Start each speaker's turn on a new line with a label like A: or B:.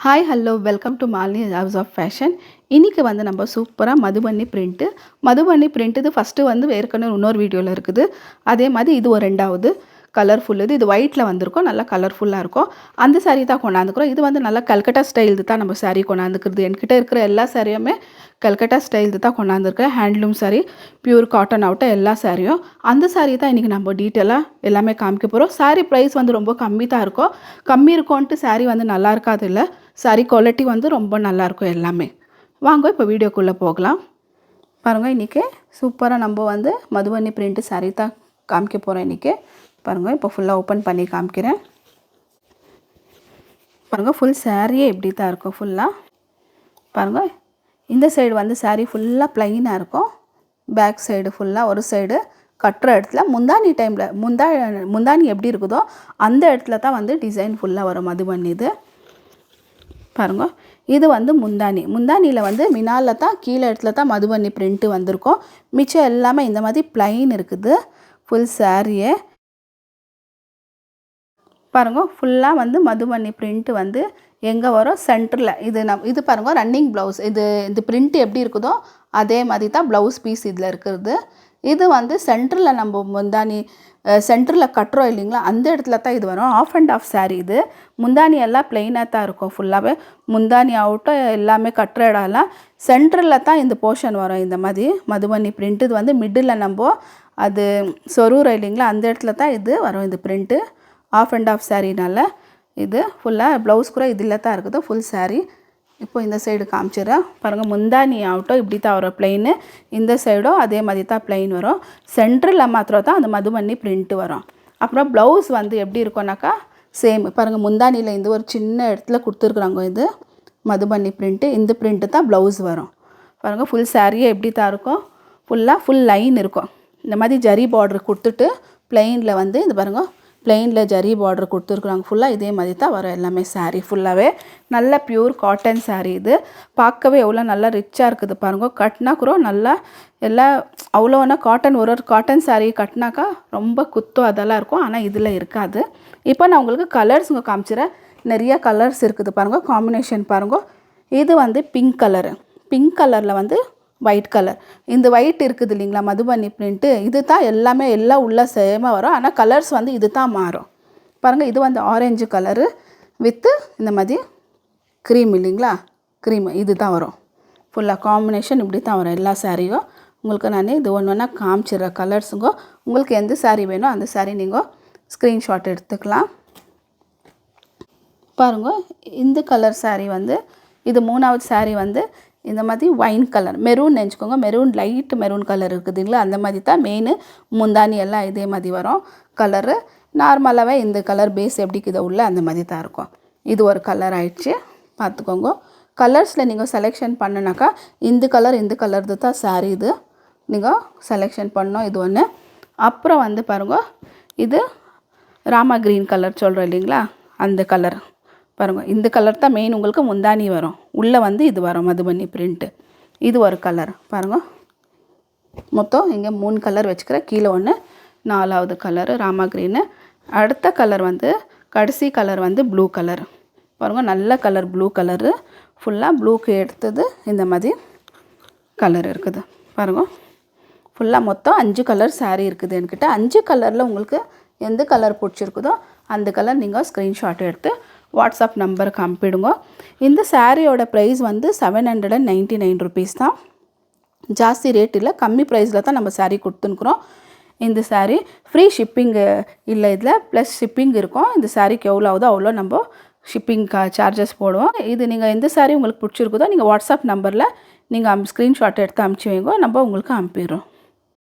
A: Hi hello welcome to Malini house of fashion. இன்றைக்கி வந்து நம்ம சூப்பராக மதுபனி பிரிண்ட் இது ஃபஸ்ட்டு வந்து ஏற்கனவே இன்னொரு வீடியோவில் இருக்குது. அதே மாதிரி இது ஒரு ரெண்டாவது கலர்ஃபுல். இது ஒயிட்டில் வந்திருக்கும், நல்லா கலர்ஃபுல்லாக இருக்கும். அந்த சாரீ தான் கொண்டாந்துக்கிறோம். இது வந்து நல்லா கல்கட்டா ஸ்டைல் தான் நம்ம சாரீ கொண்டாந்துக்கிறது. என்கிட்ட இருக்கிற எல்லா சாரியுமே கல்கட்டா ஸ்டைல் தான் கொண்டாந்துருக்கேன். ஹேண்ட்லூம் சாரீ, பியூர் காட்டன் ஆகட்டும், எல்லா சாரியும் அந்த சாரீ தான் இன்றைக்கி நம்ம டீட்டெயிலாக எல்லாமே காமிக்க போகிறோம். சாரீ ப்ரைஸ் வந்து ரொம்ப கம்மி தான் இருக்கும். கம்மி இருக்கும்ன்ட்டு சாரீ வந்து நல்லா இருக்காது இல்லை, சாரீ குவாலிட்டி வந்து ரொம்ப நல்லாயிருக்கும் எல்லாமே. வாங்க இப்போ வீடியோக்குள்ளே போகலாம். பாருங்கள், இன்றைக்கி சூப்பராக நம்ம வந்து மதுபனி பிரிண்ட்டு சாரீ தான் காமிக்க போகிறோம். இன்றைக்கி பாருங்கள், இப்போ ஃபுல்லாக ஓப்பன் பண்ணி காமிக்கிறேன். பாருங்கள், ஃபுல் சாரியே இப்படி தான் இருக்கும். ஃபுல்லாக பாருங்கள், இந்த சைடு வந்து சாரீ ஃபுல்லாக ப்ளைனாக இருக்கும். பேக் சைடு ஃபுல்லாக ஒரு சைடு கட்டுற இடத்துல முந்தானி டைமில் முந்தானி எப்படி இருக்குதோ அந்த இடத்துல தான் வந்து டிசைன் ஃபுல்லாக வரும் மதுபனி. இது பாருங்கள், இது வந்து முந்தானியில் வந்து மினாலில் தான் கீழே இடத்துல தான் மதுபனி பிரிண்ட்டு வந்திருக்கும். மிச்சம் எல்லாமே இந்த மாதிரி ப்ளைன் இருக்குது. ஃபுல் சாரியே பாருங்கள், ஃபுல்லாக வந்து மதுபனி பிரிண்ட்டு வந்து எங்கே வரும் சென்டரில். இது பாருங்கள் ரன்னிங் ப்ளவுஸ். இது பிரிண்ட் எப்படி இருக்குதோ அதே மாதிரி தான் ப்ளவுஸ் பீஸ் இதில் இருக்கிறது. இது வந்து சென்டரில் நம்ம முந்தானி சென்டரில் கட்டுறோம் இல்லைங்களா, அந்த இடத்துல தான் இது வரும். Half and half sari. இது முந்தானி எல்லாம் ப்ளெயினாக தான் இருக்கும். ஃபுல்லாகவே முந்தானி ஆகட்டும் எல்லாமே கட்டுற இடம்லாம் சென்டரில் தான் இந்த போர்ஷன் வரும். இந்த மாதிரி மதுபனி பிரிண்ட் இது வந்து மிடில் நம்ம அது சொருகிற இல்லைங்களா, அந்த இடத்துல தான் இது வரும். இது பிரிண்ட்டு ஆஃப் அண்ட் ஆஃப் சாரீனால இது ஃபுல்லாக ப்ளவுஸ் கூட இதில் தான் இருக்குது. ஃபுல் சாரீ இப்போ இந்த சைடு காமிச்சிடுறேன். பாருங்கள், முந்தானி ஆகட்டும் இப்படி தான் வரும் ப்ளைனு. இந்த சைடும் அதே மாதிரி தான் ப்ளைன் வரும். சென்டரில் மாத்திரம் தான் அந்த மதுபனி பிரிண்ட்டு வரும். அப்புறம் ப்ளவுஸ் வந்து எப்படி இருக்கும்னாக்கா சேம். பாருங்கள், முந்தானியில் இந்த ஒரு சின்ன இடத்துல கொடுத்துருக்குறாங்க. இது மதுபனி பிரிண்ட்டு. இந்த பிரிண்ட்டு தான் ப்ளவுஸ் வரும். பாருங்கள், ஃபுல் சாரியே எப்படி தான் இருக்கும். ஃபுல் லைன் இருக்கும். இந்த மாதிரி ஜரி பார்டர் கொடுத்துட்டு ப்ளைனில் வந்து இது பாருங்கள், ப்ளைனில் ஜரி பார்டர் கொடுத்துருக்குறாங்க. ஃபுல்லாக இதே மாதிரி தான் வரும் எல்லாமே. சாரீ ஃபுல்லாகவே நல்ல பியூர் காட்டன் சாரீ. இது பார்க்கவே எவ்வளோ நல்லா ரிச்சாக இருக்குது பாருங்கள். கட்டினா கூட நல்லா எல்லாம் அவ்வளோனா காட்டன் ஒரு காட்டன் சாரீ கட்டினாக்கா ரொம்ப குத்தம் அதெல்லாம் இருக்கும். ஆனால் இதில் இருக்காது. இப்போ நான் உங்களுக்கு கலர்ஸுங்க காமிச்சிடுறேன். நிறைய கலர்ஸ் இருக்குது பாருங்கள். காம்பினேஷன் பாருங்கள். இது வந்து பிங்க் கலரில் வந்து ஒயிட் கலர். இந்த ஒயிட் இருக்குது இல்லைங்களா மதுபனி பிரிண்ட்டு, இது தான் எல்லாமே எல்லாம் உள்ள சேமாக வரும். ஆனால் கலர்ஸ் வந்து இது தான் மாறும். பாருங்கள், இது வந்து ஆரஞ்சு கலரு வித்து இந்த மாதிரி க்ரீம் இல்லைங்களா, க்ரீம் இது தான் வரும். ஃபுல்லாக காம்பினேஷன் இப்படி தான் வரும் எல்லா சாரியும். உங்களுக்கு நான் இது ஒன்று ஒன்றா காமிச்சிடுறேன் கலர்ஸுங்க. உங்களுக்கு எந்த சாரீ வேணும் அந்த சாரீ நீங்கள் ஸ்க்ரீன்ஷாட் எடுத்துக்கலாம். பாருங்கள், இந்த கலர் சாரீ வந்து இது மூணாவது சாரீ வந்து இந்த மாதிரி ஒயின் கலர் மெரூன் நினச்சிக்கோங்க. மெரூன் லைட் மெரூன் கலர் இருக்குதுங்களா, அந்த மாதிரி தான் மெயின். முந்தானி எல்லாம் இதே மாதிரி வரும் கலரு. நார்மலாகவே இந்த கலர் பேஸ் எப்படி இருக்குது உள்ள அந்த மாதிரி தான் இருக்கும். இது ஒரு கலர் ஆயிடுச்சு பார்த்துக்கோங்க. கலர்ஸில் நீங்கள் செலெக்ஷன் பண்ணுனாக்கா இந்த கலர் தான் சாரீ. இது நீங்கள் செலெக்ஷன் பண்ணோம். இது ஒன்று. அப்புறம் வந்து பாருங்கள், இது ராமா க்ரீன் கலர் சொல்கிறோம் இல்லைங்களா, அந்த கலர் பாருங்கள். இந்த கலர் தான் மெயின். உங்களுக்கு முந்தானி வரும், உள்ளே வந்து இது வரும் மதுபனி பிரிண்ட்டு. இது ஒரு கலர் பாருங்கள். மொத்தம் இங்கே 3 கலர் வச்சுக்கிறேன். கீழே ஒன்று, 4வது கலரு ராமா க்ரீனு. அடுத்த கலர் வந்து கடைசி கலர் வந்து ப்ளூ கலர் பாருங்கள். நல்ல கலர் ப்ளூ கலரு. ஃபுல்லாக ப்ளூக்கு எடுத்தது இந்த மாதிரி கலர் இருக்குது பாருங்கள். ஃபுல்லாக மொத்தம் 5 கலர் சாரீ இருக்குது என்கிட்ட. 5 கலரில் உங்களுக்கு எந்த கலர் பிடிச்சிருக்குதோ அந்த கலர் நீங்கள் ஸ்க்ரீன்ஷாட் எடுத்து வாட்ஸ்அப் நம்பருக்கு அனுப்பிடுங்க. இந்த சாரியோட ப்ரைஸ் வந்து 799 ருபீஸ் தான். ஜாஸ்தி ரேட் இல்லை, கம்மி ப்ரைஸில் தான் நம்ம சாரீ கொடுத்துன்னுக்குறோம். இந்த சாரீ ஃப்ரீ ஷிப்பிங்கு இல்லை, இதில் ப்ளஸ் ஷிப்பிங் இருக்கும். இந்த சாரீக்கு எவ்வளோ ஆகுதோ அவ்வளோ நம்ம ஷிப்பிங் சார்ஜஸ் போடுவோம். இது நீங்கள் எந்த சாரீ உங்களுக்கு பிடிச்சிருக்குதோ நீங்கள் வாட்ஸ்அப் நம்பரில் நீங்கள் ஸ்க்ரீன்ஷாட் எடுத்து அனுப்பிச்சி வைங்க, நம்ம உங்களுக்கு அனுப்பிடுறோம்.